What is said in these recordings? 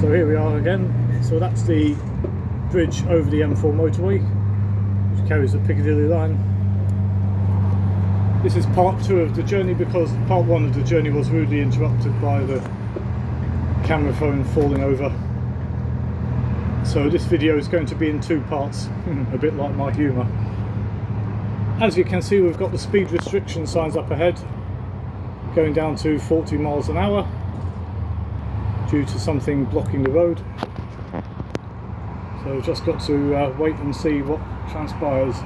So here we are again. So that's the bridge over the M4 motorway, which carries the Piccadilly line. This is part 2 of the journey because part 1 of the journey was rudely interrupted by the camera phone falling over. So this video is going to be in 2 parts, a bit like my humour. As you can see, we've got the speed restriction signs up ahead, going down to 40 miles an hour due to something blocking the road. So we've just got to wait and see what transpires.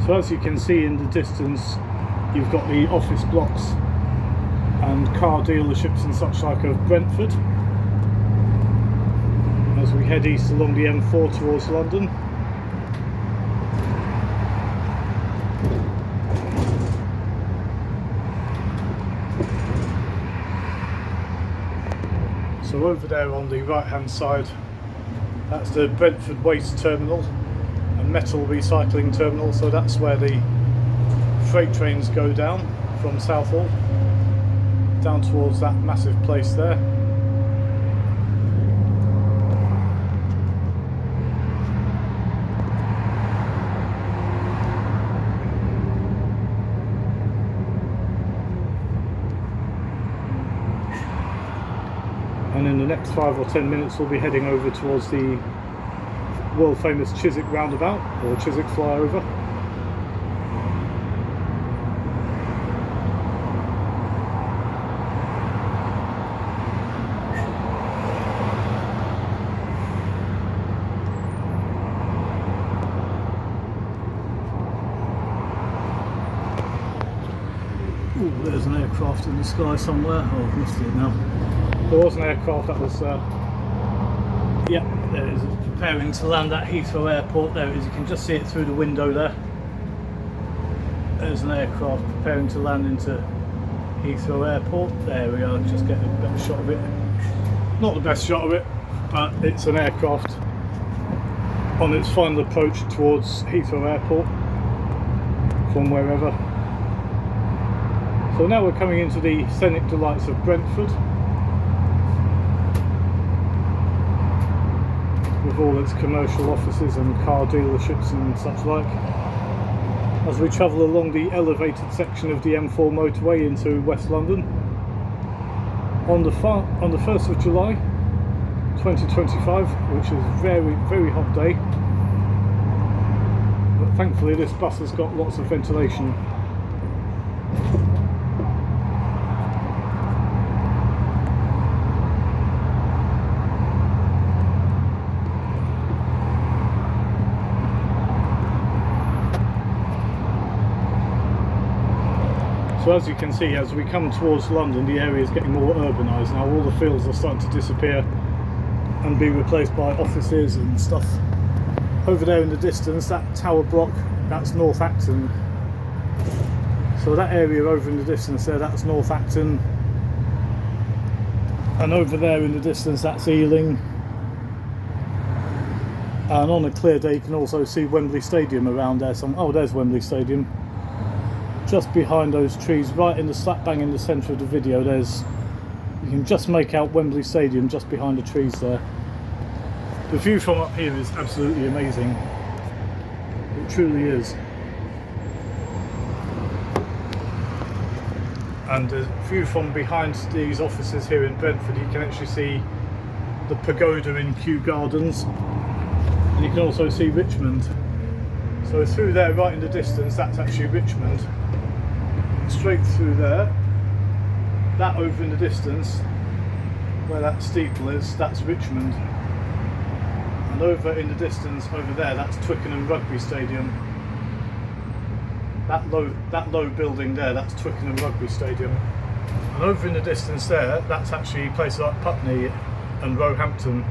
So as you can see in the distance, you've got the office blocks and car dealerships and such like of Brentford as we head east along the M4 towards London. So over there on the right hand side, that's the Brentford Waste Terminal and Metal Recycling Terminal, so that's where the freight trains go down from Southall down towards that massive place there. And in the next 5 or 10 minutes we'll be heading over towards the world famous Chiswick roundabout, or Chiswick flyover. Ooh, there's an aircraft in the sky somewhere. Oh, I've missed it now. There was an aircraft that was yeah, there it is, preparing to land at Heathrow Airport. There it is, you can just see it through the window there. There's an aircraft preparing to land into Heathrow Airport. There we are, just get a better shot of it. Not the best shot of it, but it's an aircraft on its final approach towards Heathrow Airport from wherever. So now we're coming into the scenic delights of Brentford, with all its commercial offices and car dealerships and such like, as we travel along the elevated section of the M4 motorway into West London on the 1st of July 2025, which is a very, very hot day, but thankfully this bus has got lots of ventilation. So as you can see, as we come towards London, the area is getting more urbanised now. All the fields are starting to disappear and be replaced by offices and stuff. Over there in the distance, that tower block, that's North Acton. So that area over in the distance there, that's North Acton. And over there in the distance, that's Ealing. And on a clear day, you can also see Wembley Stadium around there. Oh, there's Wembley Stadium. Just behind those trees, right in the slap bang in the centre of the video, you can just make out Wembley Stadium just behind the trees there. The view from up here is absolutely amazing. It truly is. And the view from behind these offices here in Brentford, you can actually see the pagoda in Kew Gardens, and you can also see Richmond. So through there, right in the distance, that's actually Richmond. Straight through there, that over in the distance where that steeple is, that's Richmond, and over in the distance over there, that's Twickenham Rugby Stadium. That low building there, that's Twickenham Rugby Stadium. And over in the distance there, that's actually places like Putney and Roehampton.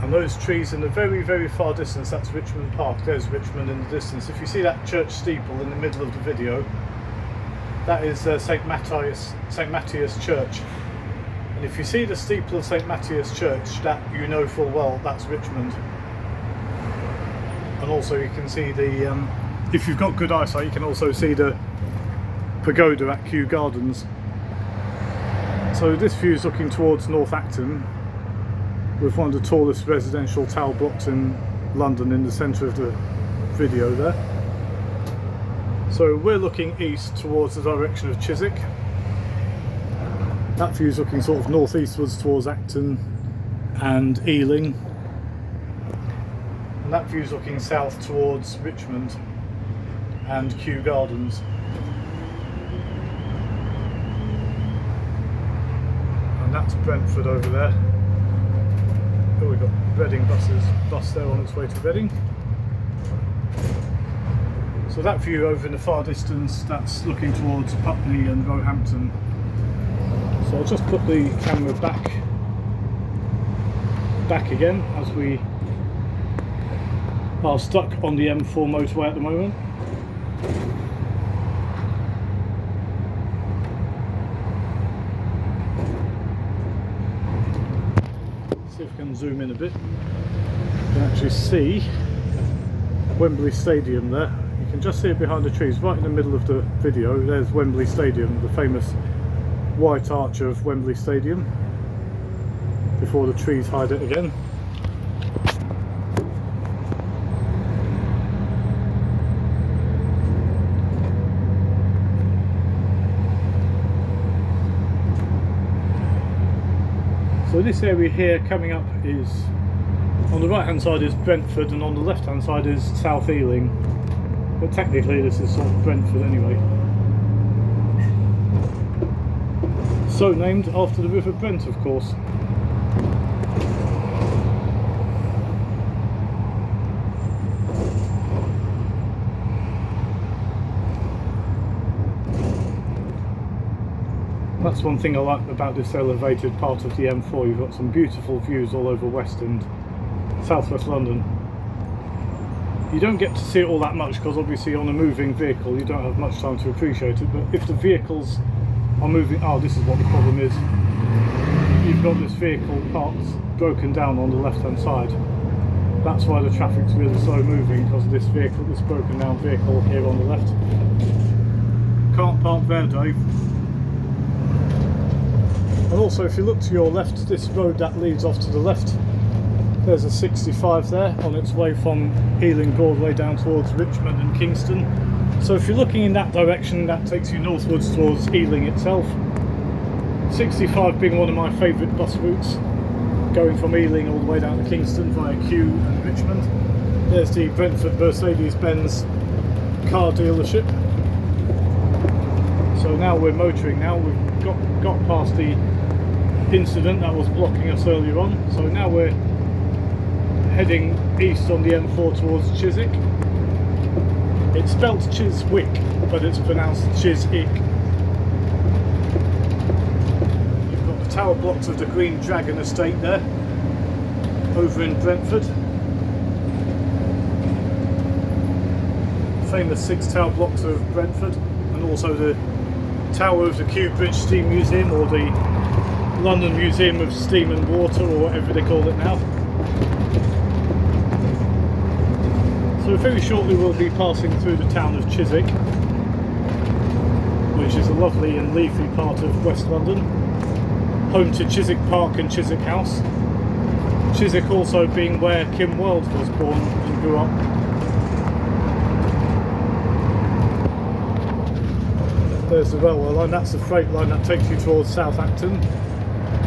And those trees in the very, very far distance, that's Richmond Park. There's Richmond in the distance. If you see that church steeple in the middle of the video, that is St Matthias Church. And if you see the steeple of St Matthias Church, that you know full well that's Richmond. And also you can see the, if you've got good eyesight, you can also see the pagoda at Kew Gardens. So this view is looking towards North Acton, with one of the tallest residential tower blocks in London in the centre of the video there. So we're looking east towards the direction of Chiswick. That view is looking sort of northeastwards towards Acton and Ealing. And that view is looking south towards Richmond and Kew Gardens. And that's Brentford over there. Oh, we've got Reading bus there on its way to Reading. So that view over in the far distance, that's looking towards Putney and Roehampton. So I'll just put the camera back again, as we are stuck on the M4 motorway at the moment. See if we can zoom in a bit. You can actually see Wembley Stadium there. You can just see it behind the trees, right in the middle of the video. There's Wembley Stadium, the famous white arch of Wembley Stadium, before the trees hide it again. So this area here coming up is, on the right hand side is Brentford and on the left hand side is South Ealing, but technically this is sort of Brentford anyway. So named after the River Brent, of course. That's one thing I like about this elevated part of the M4. You've got some beautiful views all over West and Southwest London. You don't get to see it all that much because obviously on a moving vehicle you don't have much time to appreciate it, but if the vehicles are moving, oh, this is what the problem is. You've got this vehicle parked broken down on the left hand side. That's why the traffic's really slow moving, because of this vehicle, this broken down vehicle here on the left. Can't park there, Dave. And also if you look to your left, this road that leads off to the left, there's a 65 there on its way from Ealing Broadway down towards Richmond and Kingston. So if you're looking in that direction, that takes you northwards towards Ealing itself. 65 being one of my favourite bus routes, going from Ealing all the way down to Kingston via Kew and Richmond. There's the Brentford Mercedes-Benz car dealership. So now we're motoring now. We've got past the incident that was blocking us earlier on. So now we're heading east on the M4 towards Chiswick. It's spelled Chiswick, but it's pronounced Chiswick. You've got the tower blocks of the Green Dragon estate there, over in Brentford. Famous 6 tower blocks of Brentford, and also the tower of the Kew Bridge Steam Museum, or the London Museum of Steam and Water, or whatever they call it now. So very shortly we'll be passing through the town of Chiswick, which is a lovely and leafy part of West London, home to Chiswick Park and Chiswick House. Chiswick also being where Kim Wilde was born and grew up. There's the railway line, that's the freight line that takes you towards South Acton.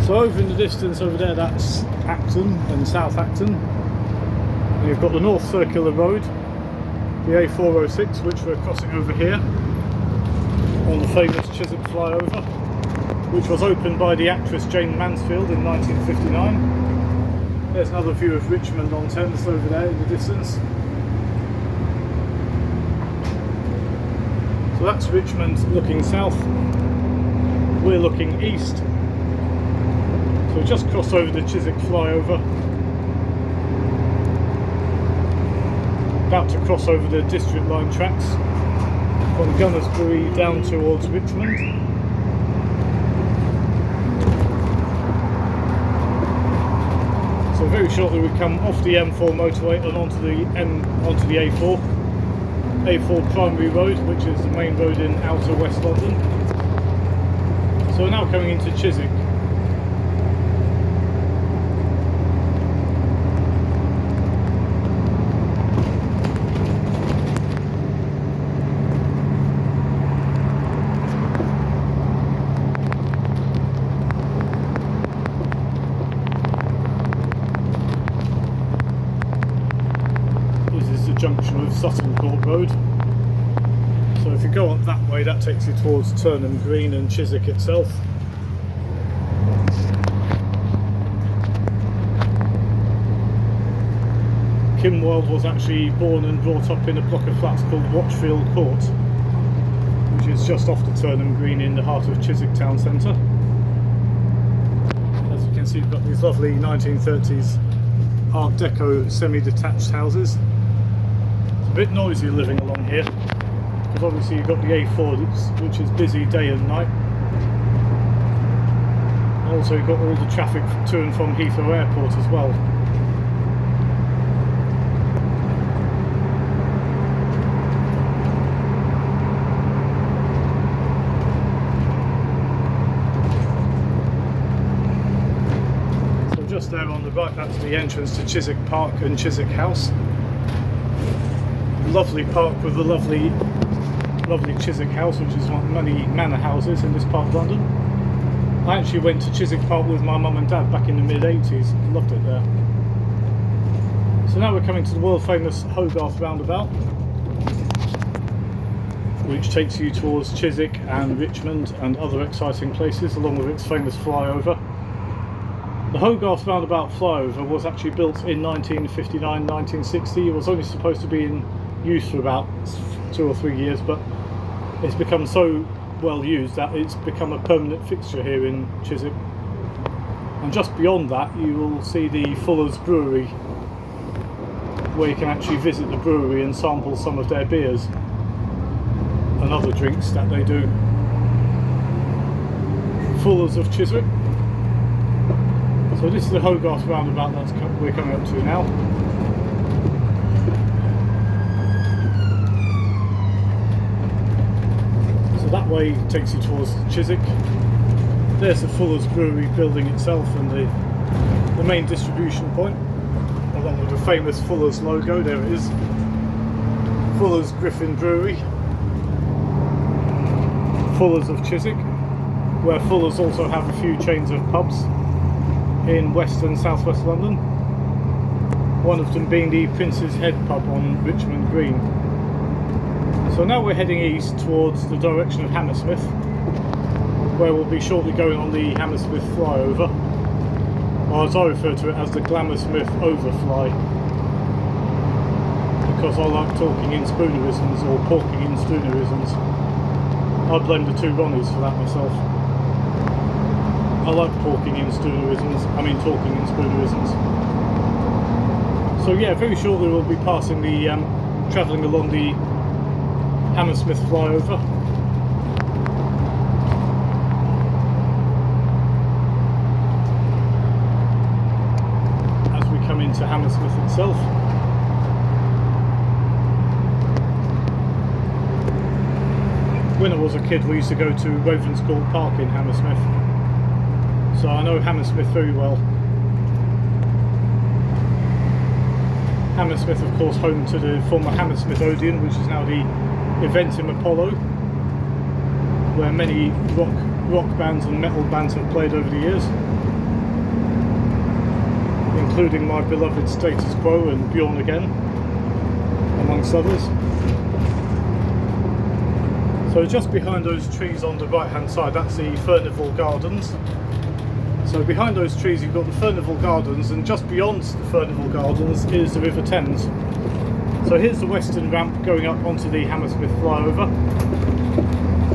So over in the distance over there, that's Acton and South Acton. And you've got the North Circular Road, the A406, which we're crossing over here on the famous Chiswick flyover, which was opened by the actress Jane Mansfield in 1959. There's another view of Richmond on Thames over there in the distance. So that's Richmond looking south, we're looking east. So we just crossed over the Chiswick flyover, about to cross over the district line tracks from Gunnersbury down towards Richmond. So very shortly we come off the M4 motorway and onto the A4 primary road, which is the main road in outer West London. So we're now coming into Chiswick. Junction of Sutton Court Road. So if you go up that way, that takes you towards Turnham Green and Chiswick itself. Kim Wilde was actually born and brought up in a block of flats called Watchfield Court, which is just off the Turnham Green in the heart of Chiswick town centre. As you can see, you've got these lovely 1930s Art Deco semi-detached houses. A bit noisy living along here because obviously you've got the A4 which is busy day and night. Also you've got all the traffic to and from Heathrow Airport as well. So just there on the right, that's the entrance to Chiswick Park and Chiswick House. Lovely park with the lovely Chiswick House, which is one of many manor houses in this part of London. I actually went to Chiswick Park with my mum and dad back in the mid-80s. Loved it there. So now we're coming to the world famous Hogarth roundabout, which takes you towards Chiswick and Richmond and other exciting places, along with its famous flyover. The Hogarth roundabout flyover was actually built in 1959-1960. It was only supposed to be in use for about 2 or 3 years, but it's become so well used that it's become a permanent fixture here in Chiswick. And just beyond that you will see the Fuller's Brewery, where you can actually visit the brewery and sample some of their beers and other drinks that they do. Fuller's of Chiswick. So this is the Hogarth roundabout that we're coming up to now. That way takes you towards Chiswick. There's the Fuller's Brewery building itself and the main distribution point, along with the famous Fuller's logo. There it is, Fuller's Griffin Brewery, Fuller's of Chiswick, where Fuller's also have a few chains of pubs in West and South West London, one of them being the Prince's Head pub on Richmond Green. So now we're heading east towards the direction of Hammersmith, where we'll be shortly going on the Hammersmith flyover, or as I refer to it as the Glammersmith overfly, because I like talking in spoonerisms or porking in stoonerisms. I blame the two Ronnies for that myself. I like porking in stoonerisms, talking in spoonerisms. So yeah, very shortly we'll be passing the, travelling along the Hammersmith flyover. As we come into Hammersmith itself. When I was a kid we used to go to Ravenscourt Park in Hammersmith, so I know Hammersmith very well. Hammersmith of course home to the former Hammersmith Odeon, which is now the Eventim Apollo, where many rock bands and metal bands have played over the years, including my beloved Status Quo and Bjorn Again, amongst others. So just behind those trees on the right hand side, that's the Furnival Gardens. So behind those trees you've got the Furnival Gardens, and just beyond the Furnival Gardens is the River Thames. So here's the western ramp going up onto the Hammersmith flyover.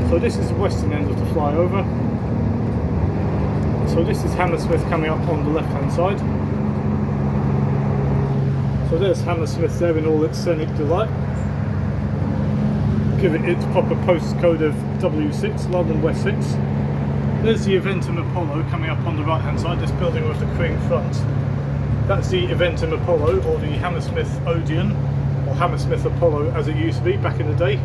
So this is the western end of the flyover. So this is Hammersmith coming up on the left hand side. So there's Hammersmith there in all its scenic delight. Give it its proper postcode of W6, London West 6. There's the Eventum Apollo coming up on the right hand side, this building with the cream front. That's the Eventum Apollo, or the Hammersmith Odeon, or Hammersmith Apollo as it used to be back in the day.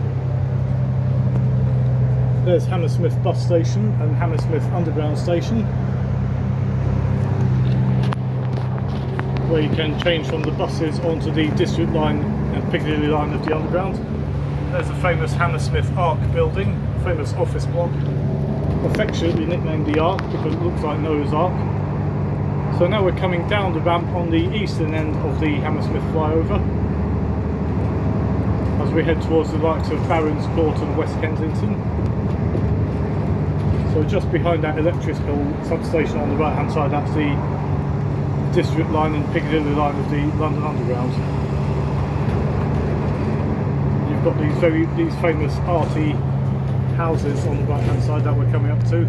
There's Hammersmith Bus Station and Hammersmith Underground Station, where you can change from the buses onto the District Line and Piccadilly Line of the Underground. There's the famous Hammersmith Arc building, famous office block, affectionately nicknamed the Arc because it looks like Noah's Ark. So now we're coming down the ramp on the eastern end of the Hammersmith flyover as we head towards the likes of Barons Court and West Kensington. So just behind that electrical substation on the right hand side, that's the District Line and Piccadilly Line of the London Underground. You've got these famous arty houses on the right hand side that we're coming up to.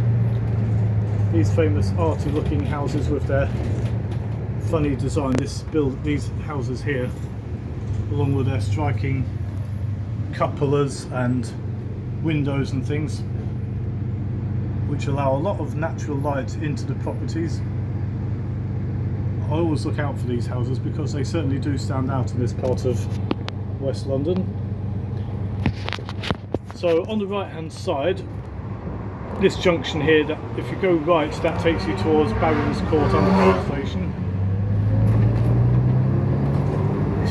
These famous arty looking houses with their funny design. These houses here, along with their striking cupolas and windows and things, which allow a lot of natural light into the properties. I always look out for these houses because they certainly do stand out in this part of West London. So on the right hand side, this junction here, that if you go right, that takes you towards Barons Court Underground Station.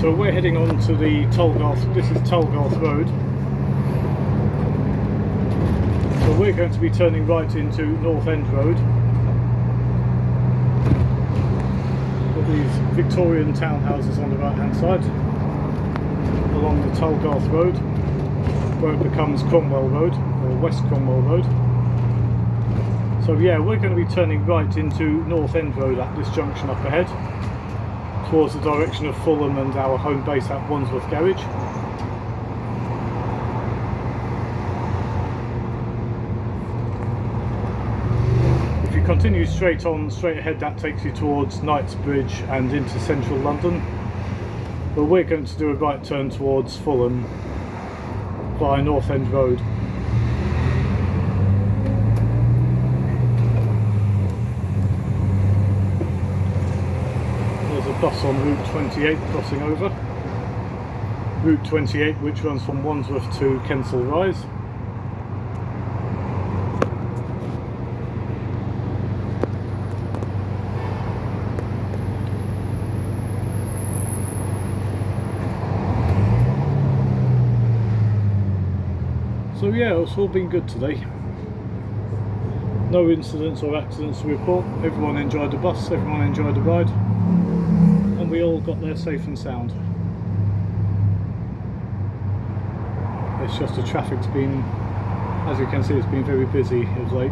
So we're heading on to the Tollgarth, this is Tollgarth Road. So we're going to be turning right into North End Road. These Victorian townhouses on the right hand side along the Tollgarth Road, where it becomes Cromwell Road, or West Cromwell Road. So yeah, we're going to be turning right into North End Road at this junction up ahead, towards the direction of Fulham and our home base at Wandsworth Garage. Continue straight ahead, that takes you towards Knightsbridge and into central London. But we're going to do a right turn towards Fulham via North End Road. There's a bus on Route 28 crossing over. Route 28, which runs from Wandsworth to Kensal Rise. So yeah, it's all been good today. No incidents or accidents to report. Everyone enjoyed the bus, everyone enjoyed the ride, and we all got there safe and sound. It's just the traffic's been, as you can see, it's been very busy of late.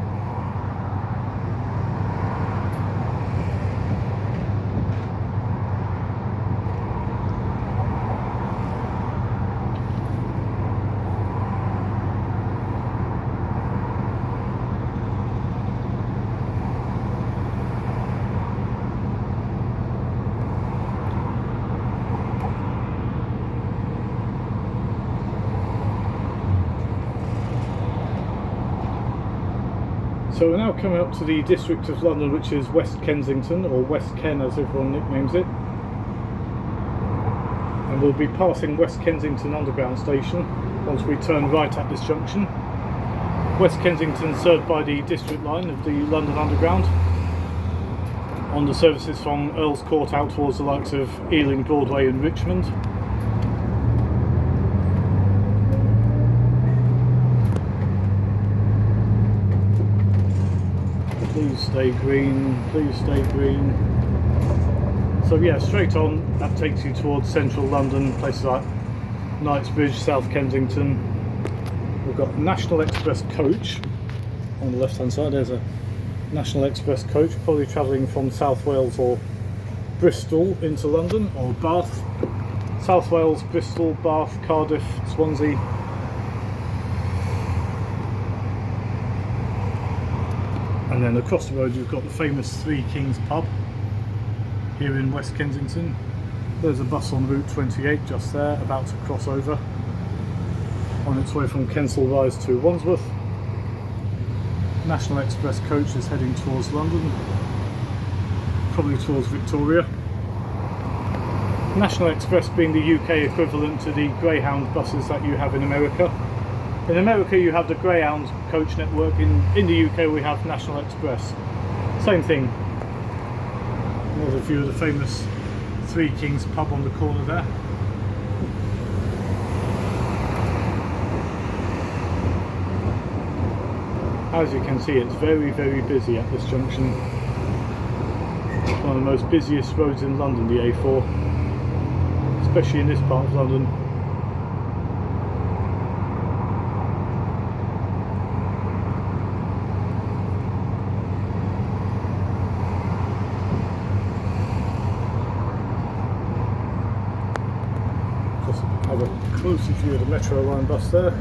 So we're now coming up to the district of London, which is West Kensington, or West Ken as everyone nicknames it. And we'll be passing West Kensington Underground Station once we turn right at this junction. West Kensington served by the District Line of the London Underground, on the services from Earl's Court out towards the likes of Ealing, Broadway and Richmond. Please stay green, please stay green. So yeah, straight on, that takes you towards central London, places like Knightsbridge, South Kensington. We've got National Express coach on the left hand side. There's a National Express coach, probably travelling from South Wales or Bristol into London, or Bath. South Wales, Bristol, Bath, Cardiff, Swansea. And then across the road you've got the famous Three Kings pub here in West Kensington. There's a bus on Route 28 just there, about to cross over, on its way from Kensington to Wandsworth. National Express coach is heading towards London, probably towards Victoria. National Express being the UK equivalent to the Greyhound buses that you have in America. In America you have the Greyhound coach network, in the UK we have National Express. Same thing. There's a view of the famous Three Kings pub on the corner there. As you can see, it's very, very busy at this junction. It's one of the most busiest roads in London, the A4, especially in this part of London. Just have a closer view of the Metro line bus there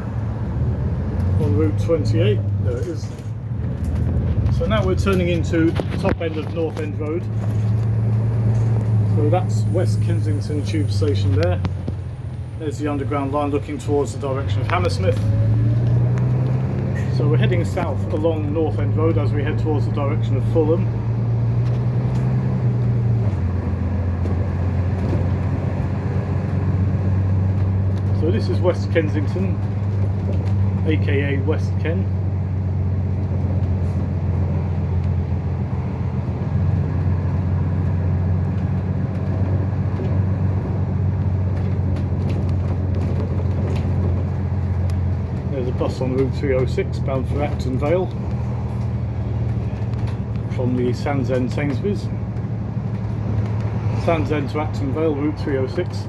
on Route 28. There it is. So now we're turning into the top end of North End Road. So that's West Kensington Tube Station there. There's the Underground line looking towards the direction of Hammersmith. So we're heading south along North End Road as we head towards the direction of Fulham. So this is West Kensington, aka West Ken. There's a bus on Route 306 bound for Acton Vale from the Sands End Sainsbury's. Sands End to Acton Vale, Route 306.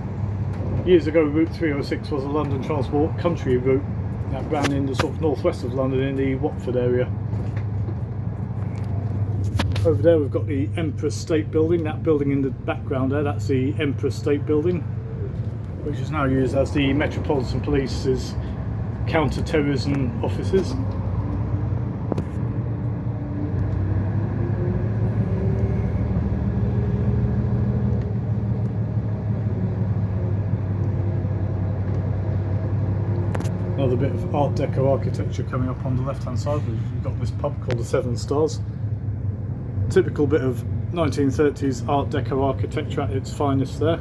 Years ago, Route 306 was a London Transport country route that ran in the sort of northwest of London in the Watford area. Over there we've got the Empress State Building. That building in the background there, that's the Empress State Building, which is now used as the Metropolitan Police's counter-terrorism offices. Another bit of Art Deco architecture coming up on the left hand side. We've got this pub called the Seven Stars. Typical bit of 1930s Art Deco architecture at its finest there,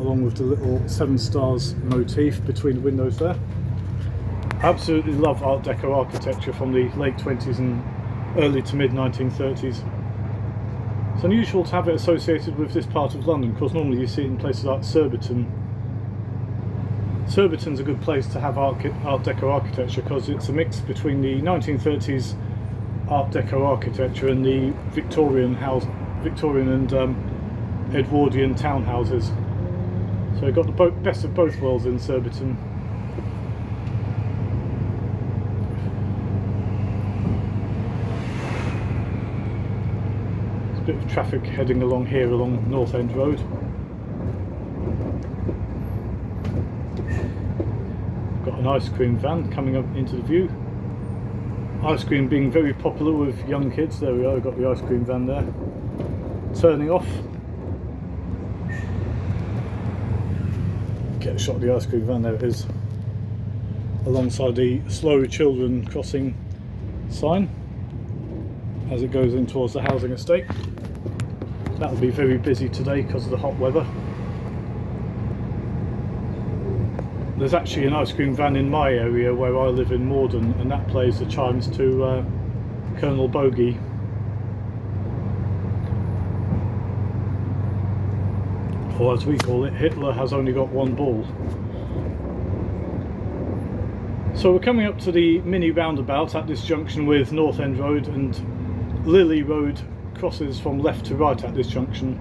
along with the little Seven Stars motif between the windows there. I absolutely love Art Deco architecture from the late 20s and early to mid 1930s. It's unusual to have it associated with this part of London, because normally you see it in places like Surbiton. Surbiton's a good place to have Art Deco architecture because it's a mix between the 1930s Art Deco architecture and the Victorian and Edwardian townhouses. So you've got the best of both worlds in Surbiton. There's a bit of traffic heading along here along North End Road. Got an ice cream van coming up into the view. Ice cream being very popular with young kids. There we are, we've got the ice cream van there. Turning off. Get a shot of the ice cream van, there it is. Alongside the slow children crossing sign as it goes in towards the housing estate. That will be very busy today because of the hot weather. There's actually an ice cream van in my area where I live in Morden, and that plays the chimes to Colonel Bogey. Or as we call it, Hitler has only got one ball. So we're coming up to the mini roundabout at this junction with North End Road, and Lily Road crosses from left to right at this junction.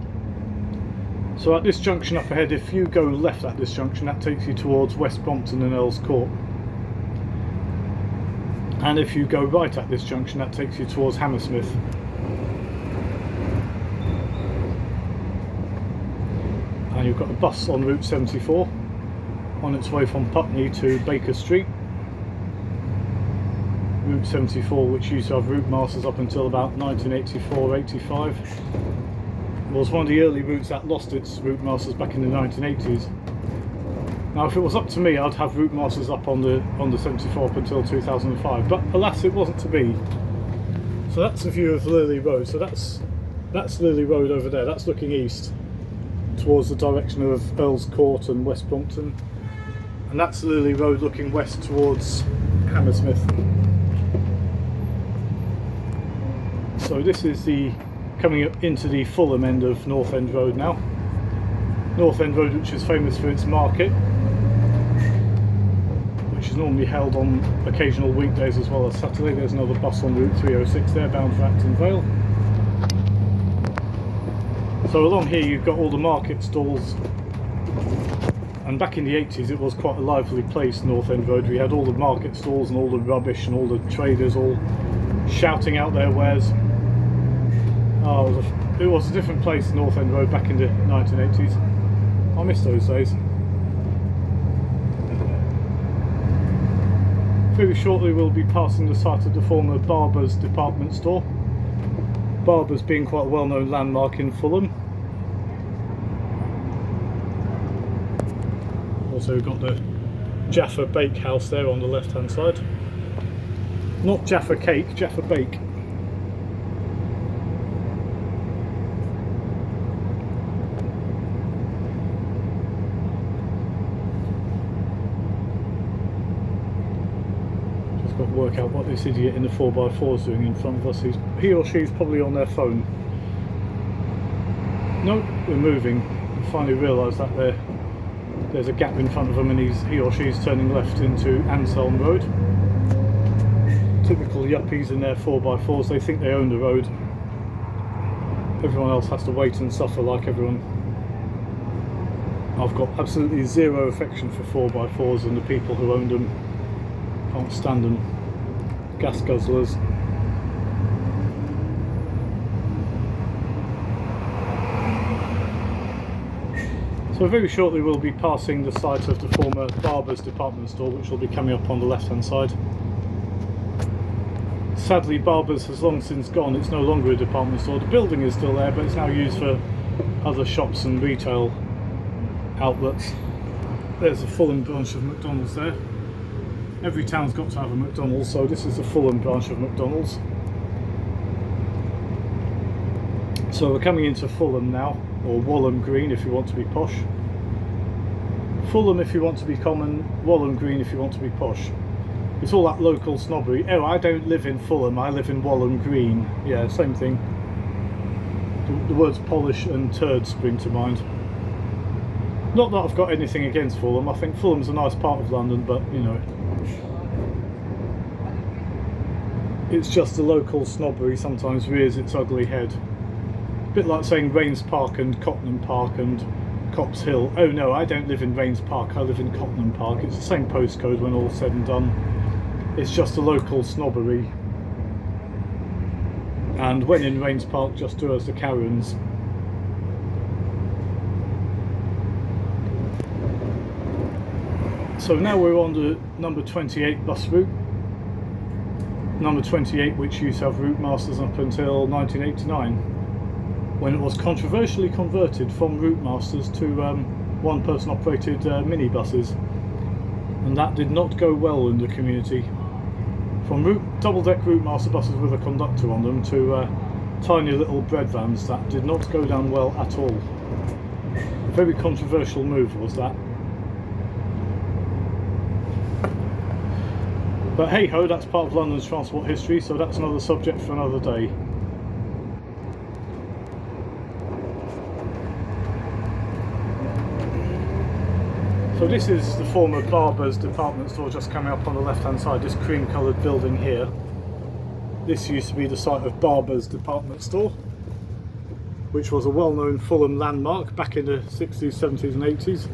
So at this junction up ahead, if you go left at this junction, that takes you towards West Brompton and Earls Court. And if you go right at this junction, that takes you towards Hammersmith. And you've got a bus on Route 74 on its way from Putney to Baker Street. Route 74, which used to have Routemasters up until about 1984-85. was one of the early routes that lost its Routemasters back in the 1980s. Now if it was up to me, I'd have Routemasters up on the 74 up until 2005, but alas it wasn't to be. So that's a view of Lilly Road. So that's Lilly Road over there. That's looking east towards the direction of Earl's Court and West Brompton, and that's Lilly Road looking west towards Hammersmith. So this is the coming up into the Fulham end of North End Road now. North End Road, which is famous for its market, which is normally held on occasional weekdays as well as Saturday. There's another bus on Route 306 there, bound for Acton Vale. So along here you've got all the market stalls, and back in the 80s it was quite a lively place, North End Road. We had all the market stalls and all the rubbish and all the traders all shouting out their wares. Oh, it was a different place, North End Road, back in the 1980s. I miss those days. Very shortly we'll be passing the site of the former Barber's department store. Barber's being quite a well-known landmark in Fulham. Also we've got the Jaffa Bake House there on the left hand side. Not Jaffa Cake, Jaffa Bake. Work out what this idiot in the 4x4 is doing in front of us. He or she's probably on their phone. No, we're moving. I finally realised that there's a gap in front of him, and he or she's turning left into Anselm Road. Typical yuppies in their 4x4s, they think they own the road. Everyone else has to wait and suffer like everyone. I've got absolutely zero affection for 4x4s, and the people who own them, can't stand them. Gas guzzlers. So very shortly we'll be passing the site of the former Barber's department store, which will be coming up on the left hand side. Sadly Barber's has long since gone. It's no longer a department store. The building is still there, but it's now used for other shops and retail outlets. There's a Fulham branch of McDonald's there. Every town's got to have a McDonald's, so this is the Fulham branch of McDonald's. So we're coming into Fulham now, or Walham Green if you want to be posh. Fulham if you want to be common, Walham Green if you want to be posh. It's all that local snobbery. Oh, I don't live in Fulham, I live in Walham Green. Yeah, same thing. The words polish and turd spring to mind. Not that I've got anything against Fulham. I think Fulham's a nice part of London, but you know, it's just the local snobbery sometimes rears its ugly head. A bit like saying Rains Park and Cottenham Park and Cops Hill. Oh no, I don't live in Rains Park, I live in Cottenham Park. It's the same postcode when all's said and done. It's just the local snobbery. And when in Rains Park, just do as the Karens. So now we're on the number 28 bus route. Number 28, which used to have Routemasters up until 1989, when it was controversially converted from Routemasters to one-person operated minibuses, and that did not go well in the community. From double-deck Routemaster buses with a conductor on them to tiny little bread vans, that did not go down well at all. A very controversial move was that. But hey ho, that's part of London's transport history, so that's another subject for another day. So this is the former Barber's department store just coming up on the left hand side, this cream coloured building here. This used to be the site of Barber's department store, which was a well-known Fulham landmark back in the 60s, 70s and 80s.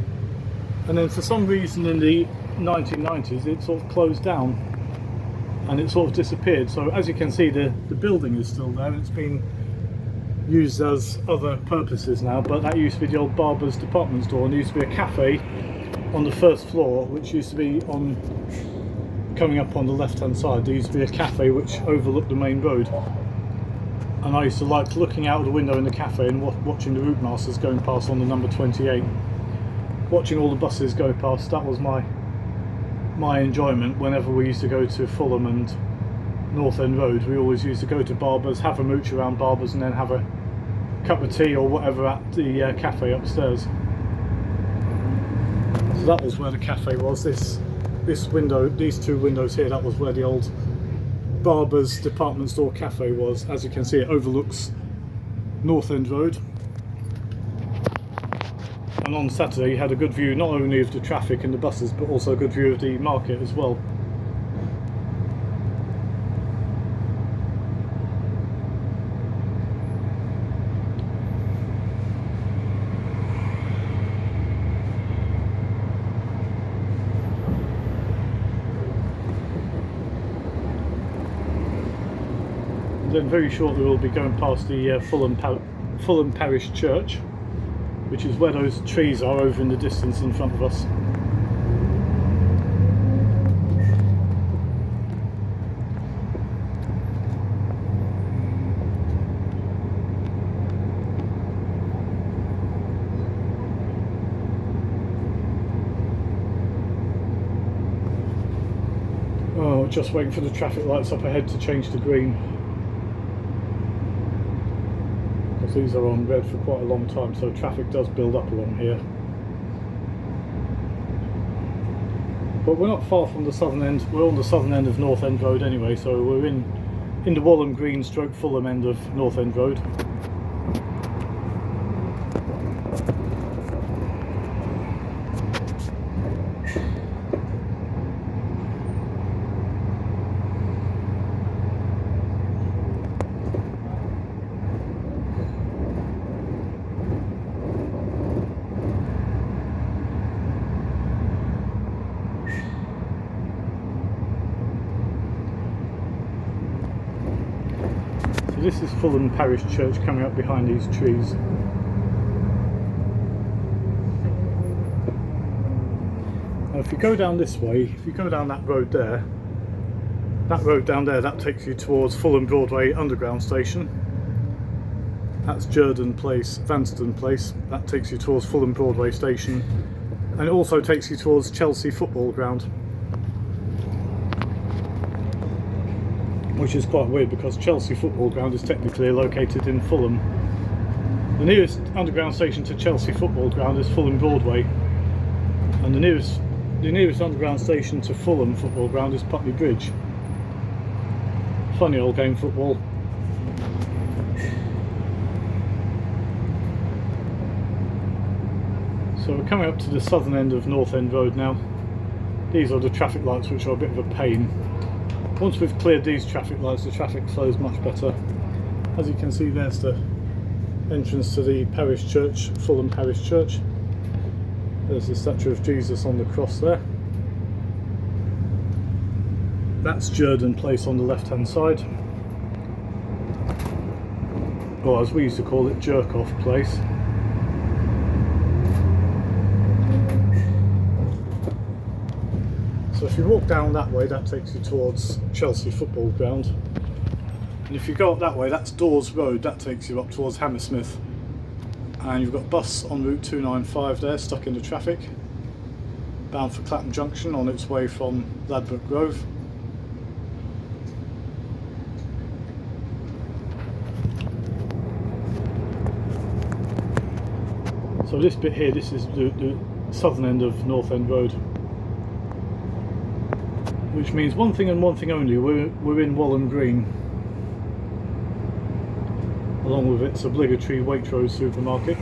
And then for some reason in the 1990s it sort of closed down and it sort of disappeared. So as you can see, the building is still there and it's been used as other purposes now, but that used to be the old Barber's department store, and there used to be a cafe on the first floor, which used to be on coming up on the left hand side. There used to be a cafe which overlooked the main road. and I used to like looking out of the window in the cafe and watching the Routemasters going past on the number 28. Watching all the buses go past, that was my enjoyment whenever we used to go to Fulham and North End Road. We always used to go to Barber's, have a mooch around Barber's, and then have a cup of tea or whatever at the cafe upstairs. So that was where the cafe was. This window, these two windows here, that was where the old Barber's department store cafe was. As you can see, it overlooks North End Road, and on Saturday you had a good view not only of the traffic and the buses, but also a good view of the market as well. Then very shortly we'll be going past the Fulham Parish Church, which is where those trees are over in the distance in front of us. Oh, just waiting for the traffic lights up ahead to change to green. These are on red for quite a long time, so traffic does build up along here. But we're not far from the southern end. We're on the southern end of North End Road anyway, so we're in the Walham Green stroke Fulham end of North End Road. This is Fulham Parish Church coming up behind these trees. Now if you go down this way, if you go down that road down there, that takes you towards Fulham Broadway Underground Station. That's Jerden Place, Vanstone Place. That takes you towards Fulham Broadway Station, and it also takes you towards Chelsea Football Ground. Which is quite weird because Chelsea Football Ground is technically located in Fulham. The nearest underground station to Chelsea Football Ground is Fulham Broadway, and the nearest underground station to Fulham Football Ground is Putney Bridge. Funny old game, football. So we're coming up to the southern end of North End Road now. These are the traffic lights, which are a bit of a pain. Once we've cleared these traffic lights, the traffic flows much better. As you can see, there's the entrance to the parish church, Fulham Parish Church. There's the statue of Jesus on the cross there. That's Jerden Place on the left hand side, or as we used to call it, Jerk Off Place. So if you walk down that way, that takes you towards Chelsea Football Ground, and if you go up that way, that's Dawes Road, that takes you up towards Hammersmith. And you've got a bus on route 295 there, stuck in the traffic, bound for Clapham Junction on its way from Ladbroke Grove. So this bit here, this is the southern end of North End Road, which means one thing and one thing only: we're in Walham Green, along with its obligatory Waitrose supermarket.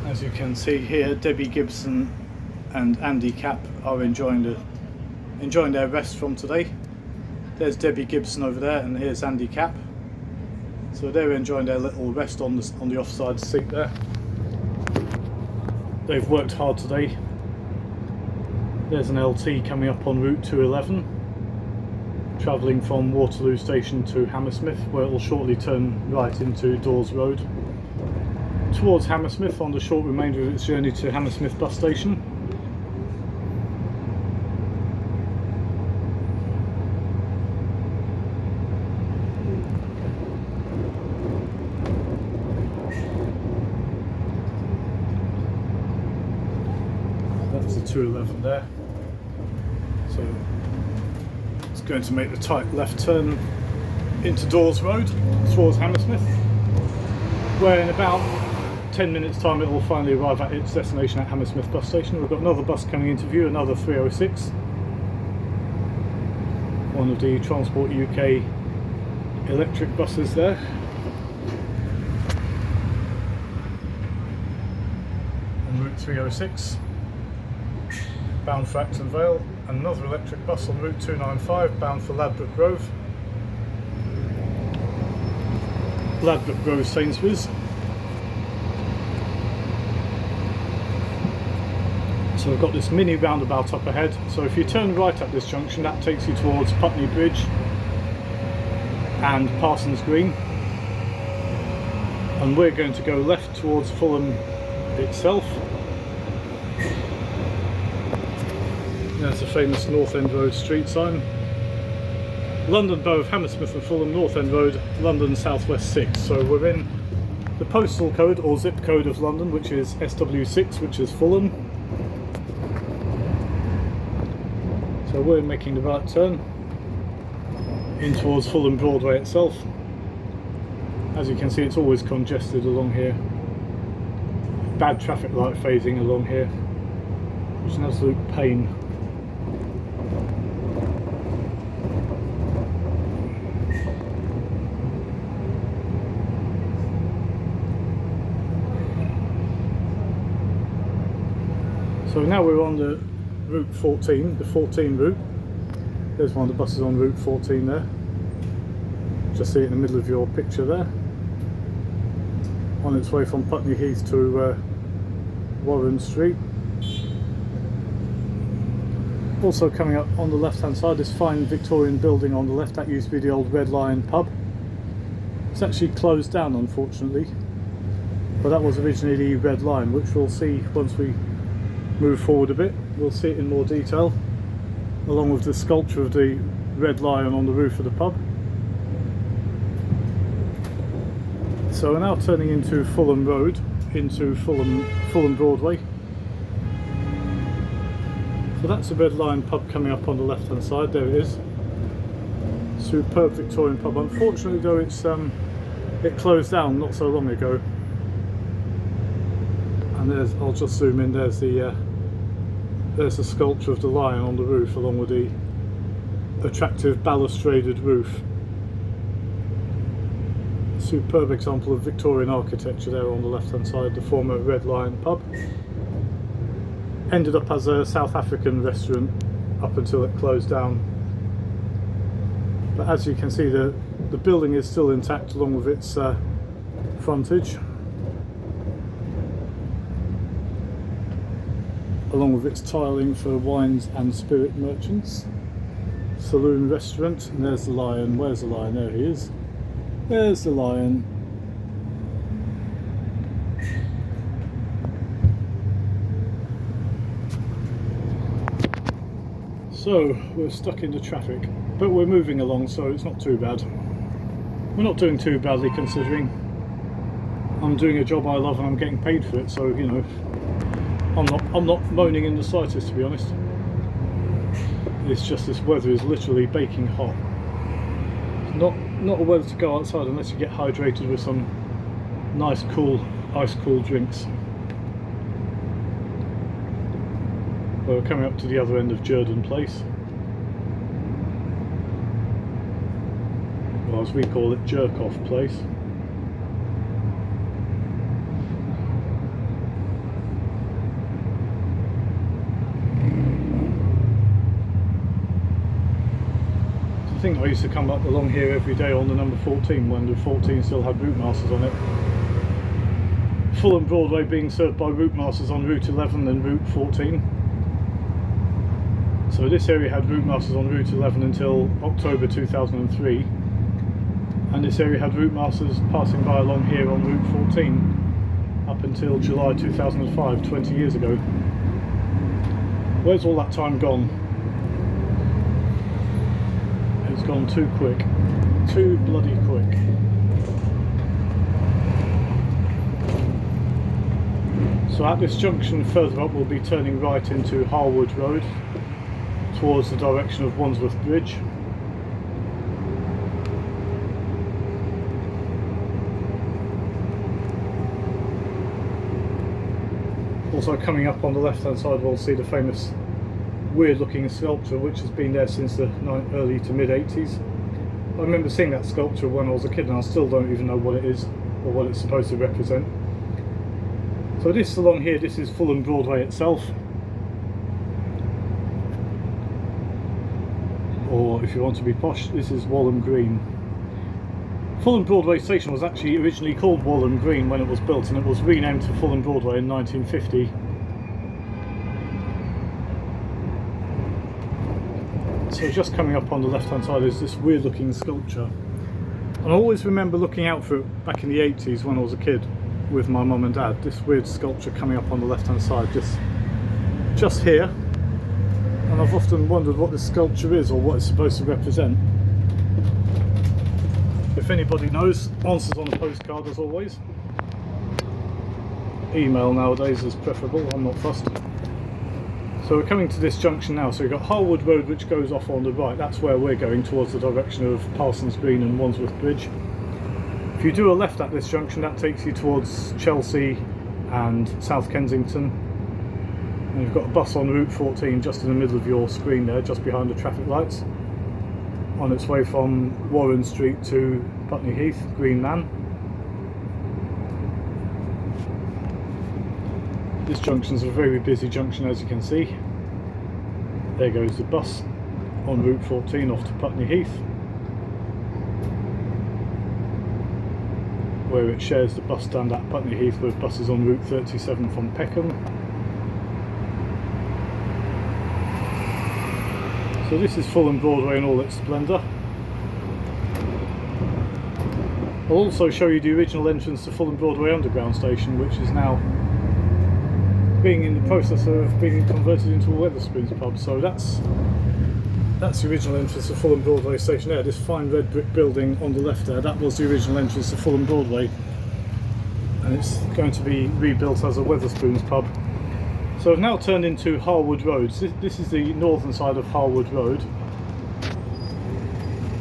As you can see here, Debbie Gibson and Andy Capp are enjoying their rest from today. There's Debbie Gibson over there, and here's Andy Capp. So they're enjoying their little rest on the offside seat there. They've worked hard today. There's an LT coming up on route 211. travelling from Waterloo Station to Hammersmith, where it will shortly turn right into Dawes Road towards Hammersmith on the short remainder of its journey to Hammersmith bus station. That's the 211 there. So it's going to make the tight left turn into Dawes Road towards Hammersmith, where in about 10 minutes time it will finally arrive at its destination at Hammersmith bus station. We've got another bus coming into view, another 306, one of the Transport UK electric buses there. On route 306, bound for Acton Vale, and another electric bus on route 295 bound for Ladbroke Grove. Ladbroke Grove Sainsbury's. So we've got this mini roundabout up ahead, so if you turn right at this junction that takes you towards Putney Bridge and Parsons Green, and we're going to go left towards Fulham itself. There's the famous North End Road street sign. London Borough of Hammersmith and Fulham, North End Road, London Southwest 6. So we're in the postal code or zip code of London, which is SW6, which is Fulham. So we're making the right turn in towards Fulham Broadway itself. As you can see, it's always congested along here. Bad traffic light phasing along here, which is an absolute pain. So now we're on the route 14, the 14 route. There's one of the buses on route 14 there. Just see it in the middle of your picture there. On its way from Putney Heath to Warren Street. Also coming up on the left hand side, this fine Victorian building on the left, that used to be the old Red Lion pub. It's actually closed down unfortunately, but that was originally the Red Lion, which we'll see once we move forward a bit. We'll see it in more detail, along with the sculpture of the Red Lion on the roof of the pub. So we're now turning into Fulham Road, into Fulham Broadway. So that's the Red Lion pub coming up on the left hand side. There it is. Superb Victorian pub. Unfortunately though, it closed down not so long ago. And there's, I'll just zoom in, there's the sculpture of the lion on the roof, along with the attractive balustraded roof. Superb example of Victorian architecture there on the left hand side, the former Red Lion pub. Ended up as a South African restaurant up until it closed down. But as you can see, the building is still intact along with its frontage, along with its tiling for wines and spirit merchants. Saloon restaurant, and there's the lion. Where's the lion? There he is. There's the lion. So we're stuck into traffic, but we're moving along, so it's not too bad. We're not doing too badly considering I'm doing a job I love and I'm getting paid for it, so you know, I'm not moaning in the slightest, to be honest. It's just this weather is literally baking hot. It's not a weather to go outside unless you get hydrated with some nice cool ice cool drinks. Well, we're coming up to the other end of Jerden Place, or as we call it, Jerk Off Place. I think I used to come up along here every day on the number 14 when the 14 still had Routemasters on it. Fulham Broadway being served by Routemasters on Route 11 and Route 14. So this area had Routemasters on Route 11 until October 2003, and this area had Routemasters passing by along here on Route 14 up until July 2005, 20 years ago. Where's all that time gone? It's gone too quick. Too bloody quick. So at this junction further up we'll be turning right into Harwood Road towards the direction of Wandsworth Bridge. Also coming up on the left hand side we'll see the famous weird looking sculpture which has been there since the early to mid 80s. I remember seeing that sculpture when I was a kid and I still don't even know what it is or what it's supposed to represent. So this along here, this is Fulham Broadway itself, or if you want to be posh, this is Walham Green. Fulham Broadway station was actually originally called Walham Green when it was built, and it was renamed to Fulham Broadway in 1950. So just coming up on the left hand side is this weird looking sculpture, and I always remember looking out for it back in the 80s when I was a kid with my mum and dad. This weird sculpture coming up on the left hand side, just here, and I've often wondered what this sculpture is or what it's supposed to represent. If anybody knows, answers on a postcard as always. Email nowadays is preferable, I'm not fussed. So we're coming to this junction now, so we've got Harwood Road which goes off on the right, that's where we're going, towards the direction of Parsons Green and Wandsworth Bridge. If you do a left at this junction, that takes you towards Chelsea and South Kensington. And you've got a bus on Route 14 just in the middle of your screen there, just behind the traffic lights, on its way from Warren Street to Putney Heath, Green Man. This junction's a very busy junction, as you can see. There goes the bus on Route 14 off to Putney Heath, where it shares the bus stand at Putney Heath with buses on Route 37 from Peckham. So this is Fulham Broadway in all its splendour. I'll also show you the original entrance to Fulham Broadway Underground Station, which is now being in the process of being converted into a Wetherspoons pub. So that's the original entrance to Fulham Broadway Station there. This fine red brick building on the left there, that was the original entrance to Fulham Broadway, and it's going to be rebuilt as a Wetherspoons pub. So I've now turned into Harwood Road. This is the northern side of Harwood Road.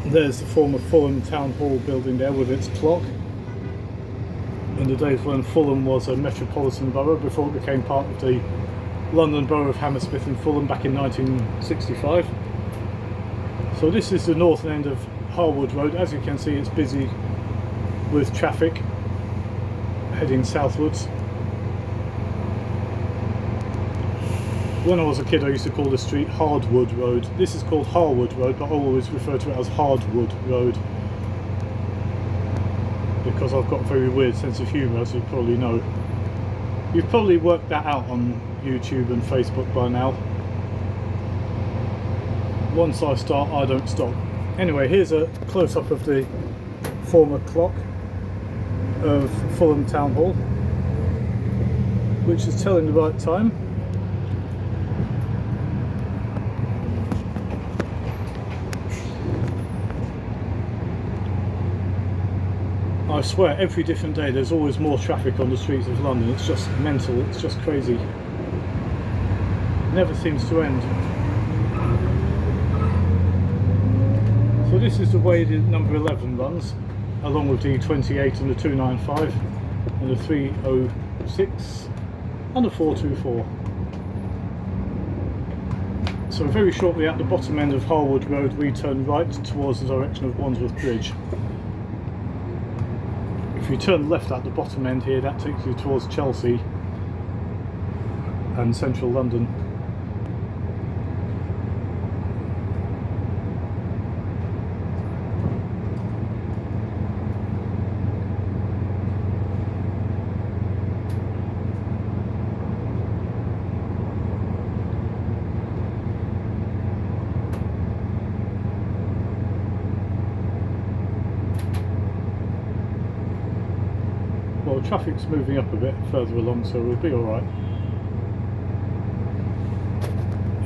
There's the former Fulham Town Hall building there with its clock, in the days when Fulham was a metropolitan borough before it became part of the London borough of Hammersmith and Fulham back in 1965. So this is the northern end of Harwood Road. As you can see, it's busy with traffic heading southwards. When I was a kid I used to call the street Hardwood Road. This is called Harwood Road, but I always refer to it as Hardwood Road, because I've got a very weird sense of humour, as you probably know. You've probably worked that out on YouTube and Facebook by now. Once I start, I don't stop. Anyway, here's a close-up of the former clock of Fulham Town Hall, which is telling the right time. I swear, every different day there's always more traffic on the streets of London. It's just mental, it's just crazy. It never seems to end. So this is the way the number 11 runs, along with the 28 and the 295 and the 306 and the 424. So very shortly at the bottom end of Harwood Road we turn right towards the direction of Wandsworth Bridge. If you turn left at the bottom end here, that takes you towards Chelsea and central London. well, traffic's moving up a bit further along, so we'll be alright.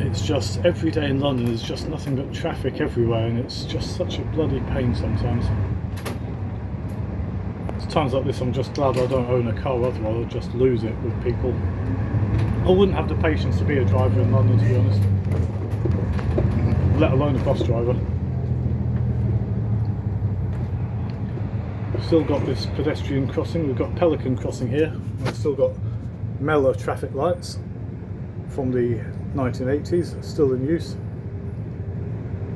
It's just every day in London there's just nothing but traffic everywhere, and it's just such a bloody pain sometimes. It's times like this I'm just glad I don't own a car, otherwise I'd just lose it with people. I wouldn't have the patience to be a driver in London, to be honest, let alone a bus driver. We've still got this pedestrian crossing, we've got Pelican crossing here, we've still got Mellor traffic lights from the 1980s, still in use.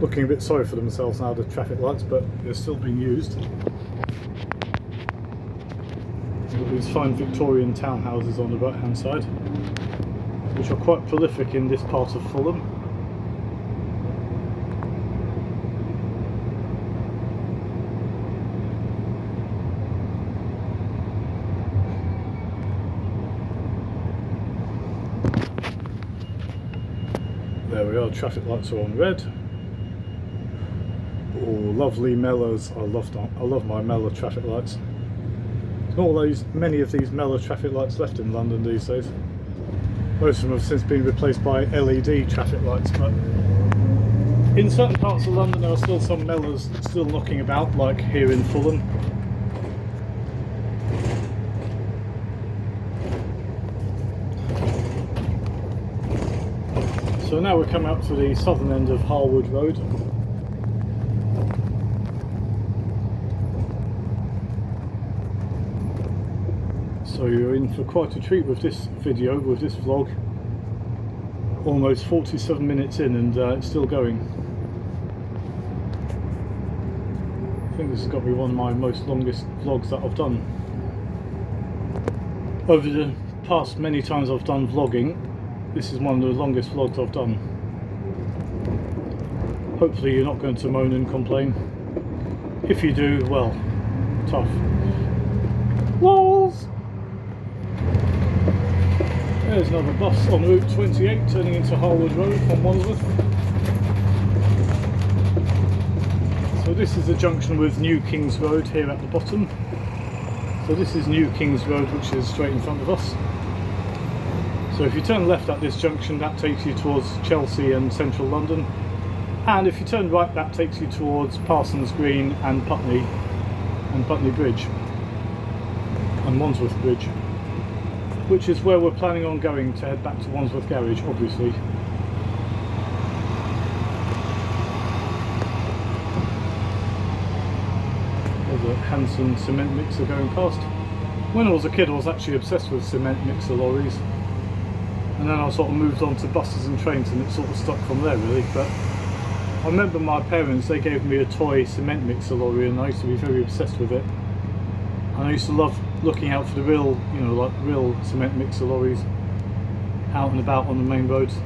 Looking a bit sorry for themselves now, the traffic lights, but they're still being used. We've got these fine Victorian townhouses on the right hand side, which are quite prolific in this part of Fulham. There we are, traffic lights are on red. Oh, lovely Mellors. I love my Mellor traffic lights. There's not many of these Mellor traffic lights left in London these days. Most of them have since been replaced by LED traffic lights, but in certain parts of London there are still some Mellors still knocking about, like here in Fulham. So now we're coming up to the southern end of Harwood Road. So you're in for quite a treat with this video, with this vlog. Almost 47 minutes in and it's still going. I think this has got to be one of my most longest vlogs that I've done. Over the past many times I've done vlogging, this is one of the longest vlogs I've done. Hopefully you're not going to moan and complain. If you do, well, tough. Walls! There's another bus on Route 28 turning into Harwood Road from Wandsworth. So this is the junction with New King's Road here at the bottom. So this is New King's Road, which is straight in front of us. So if you turn left at this junction, that takes you towards Chelsea and central London. And if you turn right, that takes you towards Parsons Green and Putney Bridge and Wandsworth Bridge, which is where we're planning on going to head back to Wandsworth Garage, obviously. There's a Hanson cement mixer going past. When I was a kid I was actually obsessed with cement mixer lorries, and then I sort of moved on to buses and trains and it sort of stuck from there really. But I remember my parents, they gave me a toy cement mixer lorry and I used to be very obsessed with it. And I used to love looking out for the real, you know, like real cement mixer lorries out and about on the main roads.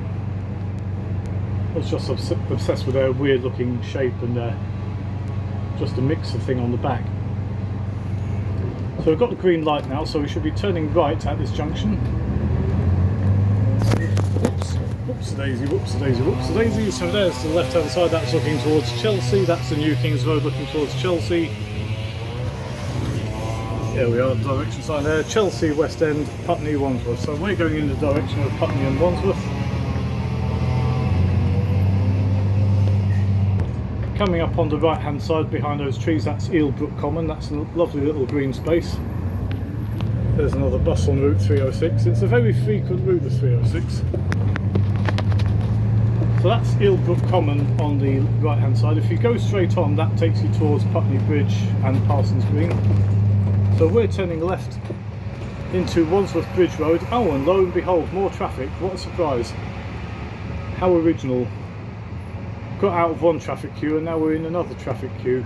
I was just obsessed with their weird looking shape and just a mixer thing on the back. So we've got the green light now, so we should be turning right at this junction. Whoops daisy, whoops daisy, whoops daisy. So there's the left hand side, that's looking towards Chelsea. That's the New King's Road looking towards Chelsea. Here we are, direction sign there, Chelsea, West End, Putney, Wandsworth. So we're going in the direction of Putney and Wandsworth. Coming up on the right hand side behind those trees, that's Eelbrook Common. That's a lovely little green space. There's another bus on Route 306. It's a very frequent route, the 306. So that's Eelbrook Common on the right hand side. If you go straight on, that takes you towards Putney Bridge and Parsons Green. So we're turning left into Wandsworth Bridge Road. Oh, and lo and behold, more traffic. What a surprise. How original. Got out of one traffic queue and now we're in another traffic queue.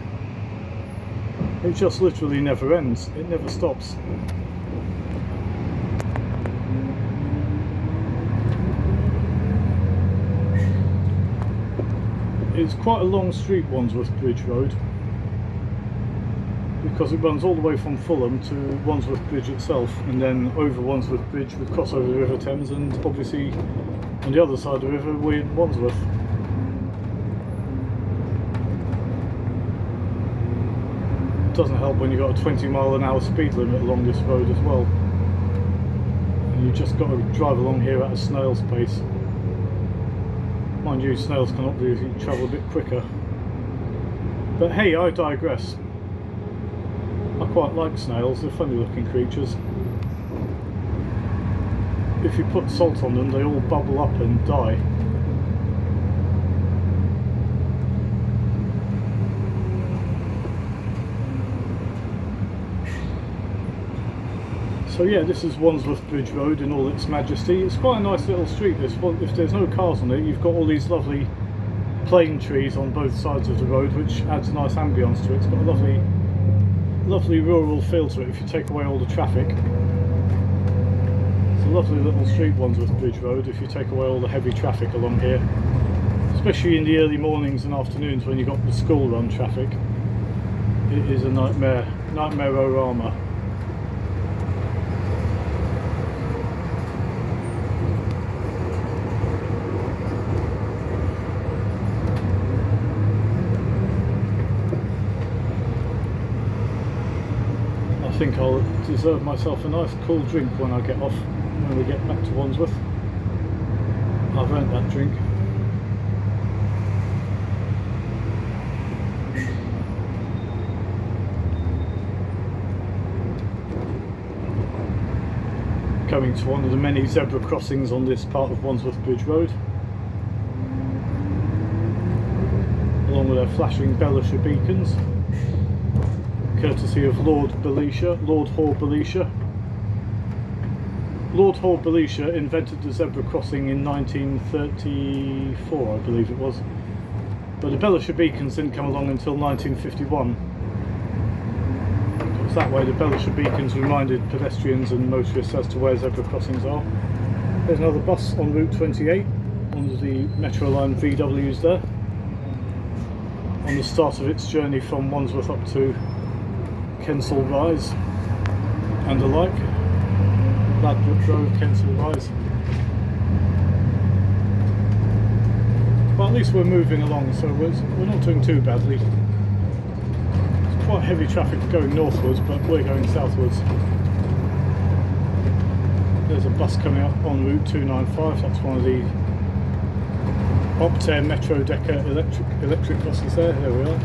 It just literally never ends. It never stops. It's quite a long street, Wandsworth Bridge Road, because it runs all the way from Fulham to Wandsworth Bridge itself, and then over Wandsworth Bridge we cross over the River Thames, and obviously on the other side of the river we're in Wandsworth. doesn't help when you've got a 20-mile-an-hour speed limit along this road as well. And you've just got to drive along here at a snail's pace. Mind you, snails can obviously travel a bit quicker. But hey, I digress. I quite like snails, they're funny looking creatures. If you put salt on them, they all bubble up and die. So yeah, this is Wandsworth Bridge Road in all its majesty. It's quite a nice little street this one. If there's no cars on it, you've got all these lovely plane trees on both sides of the road, which adds a nice ambience to it. It's got a lovely rural feel to it if you take away all the traffic. It's a lovely little street, Wandsworth Bridge Road, if you take away all the heavy traffic along here. Especially in the early mornings and afternoons when you've got the school run traffic. It is a nightmare-orama. I think I'll deserve myself a nice cool drink when I get off, when we get back to Wandsworth. I've earned that drink. Coming to one of the many zebra crossings on this part of Wandsworth Bridge Road, along with their flashing Bellisher beacons, courtesy of Lord Hore Bellisher. Lord Hore Bellisher invented the zebra crossing in 1934, I believe it was, but the Bellisher beacons didn't come along until 1951. Because that way the Bellisher beacons reminded pedestrians and motorists as to where zebra crossings are. There's another bus on Route 28, one of the Metro Line VWs there, on the start of its journey from Wandsworth up to Kensal Rise and the like. Ladbroke Road, Kensal Rise. But at least we're moving along, so we're not doing too badly. It's quite heavy traffic going northwards, but we're going southwards. There's a bus coming up on Route 295, that's one of the Optair Metro Decker electric buses there. Here we are.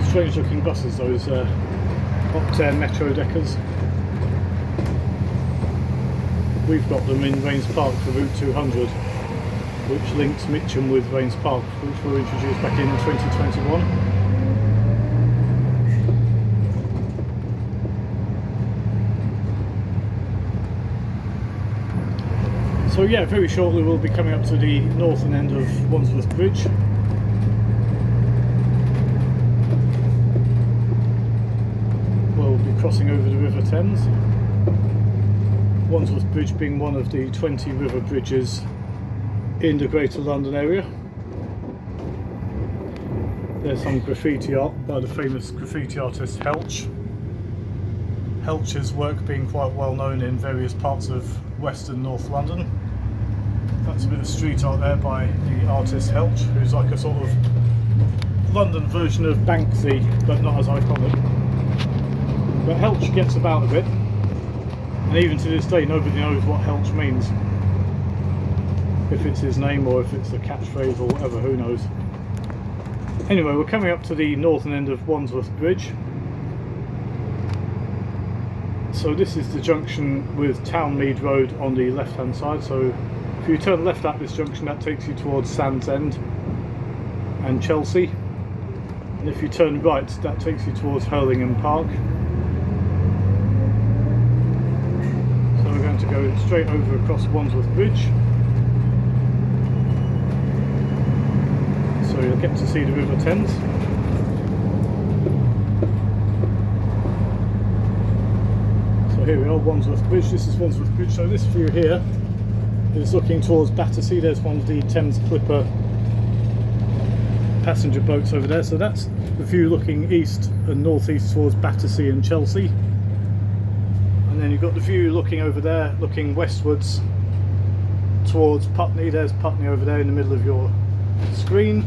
Strange looking buses, those Optair Metro Deckers. We've got them in Rains Park for Route 200, which links Mitcham with Rains Park, which were introduced back in 2021. So yeah, very shortly we'll be coming up to the northern end of Wandsworth Bridge. We'll be crossing over the River Thames. Wandsworth Bridge being one of the 20 river bridges in the Greater London area. There's some graffiti art by the famous graffiti artist Helch. Helch's work being quite well known in various parts of West and North London. That's a bit of street art there by the artist Helch, who's like a sort of London version of Banksy, but not as iconic. But Helch gets about a bit, and even to this day nobody knows what Helch means. If it's his name or if it's a catchphrase or whatever, who knows. Anyway, we're coming up to the northern end of Wandsworth Bridge. So this is the junction with Townmead Road on the left hand side. So if you turn left at this junction, that takes you towards Sands End and Chelsea. And if you turn right, that takes you towards Hurlingham Park. So we're going to go straight over across Wandsworth Bridge. So you'll get to see the River Thames. So here we are, Wandsworth Bridge. This is Wandsworth Bridge. So this view here is looking towards Battersea. There's one of the Thames Clipper passenger boats over there. So that's the view looking east and northeast towards Battersea and Chelsea. And then you've got the view looking over there, looking westwards towards Putney. There's Putney over there in the middle of your screen.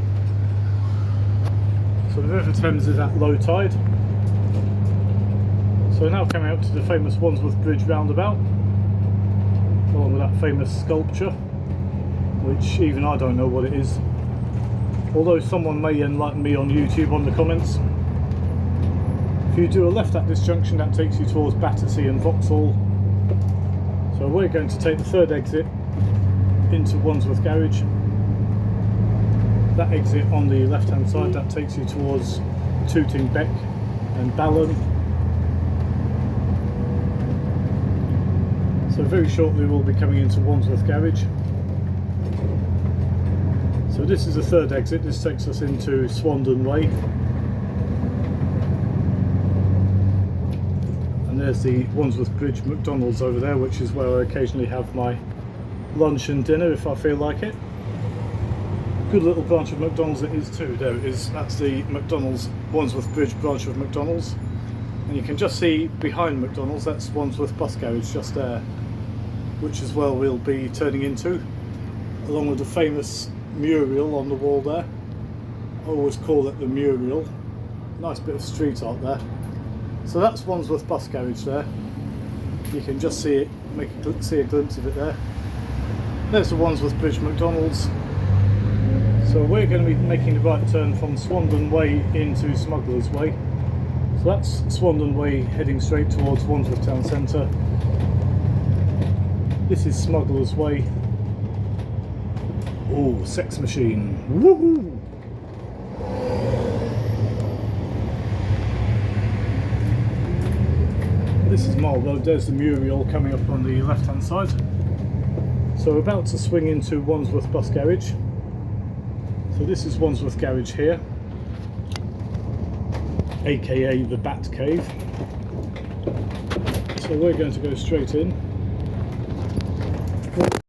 So the River Thames is at low tide. So we're now coming up to the famous Wandsworth Bridge roundabout, along with that famous sculpture, which even I don't know what it is. Although someone may enlighten me on YouTube on the comments. If you do a left at this junction, that takes you towards Battersea and Vauxhall. So we're going to take the third exit into Wandsworth Garage. That exit on the left hand side, that takes you towards Tooting Bec and Balham. So very shortly we'll be coming into Wandsworth Garage. So this is the third exit. This takes us into Swandon Way. And there's the Wandsworth Bridge McDonald's over there, which is where I occasionally have my lunch and dinner if I feel like it. Good little branch of McDonald's it is too. There it is. That's the McDonald's Wandsworth Bridge branch of McDonald's. And you can just see behind McDonald's, that's Wandsworth Bus Garage just there, which as well we'll be turning into, along with the famous mural on the wall there. I always call it the mural. Nice bit of street art there. So that's Wandsworth Bus Garage there. You can just see it, see a glimpse of it there. There's the Wandsworth Bridge McDonald's. So we're going to be making the right turn from Swandon Way into Smugglers Way. So that's Swandon Way heading straight towards Wandsworth Town Centre. This is Smugglers Way. Oh, sex machine. Woohoo! This is Mile Road. There's the mural coming up on the left hand side. So we're about to swing into Wandsworth Bus Garage. So this is Wandsworth Garage here, aka the Bat Cave. So we're going to go straight in.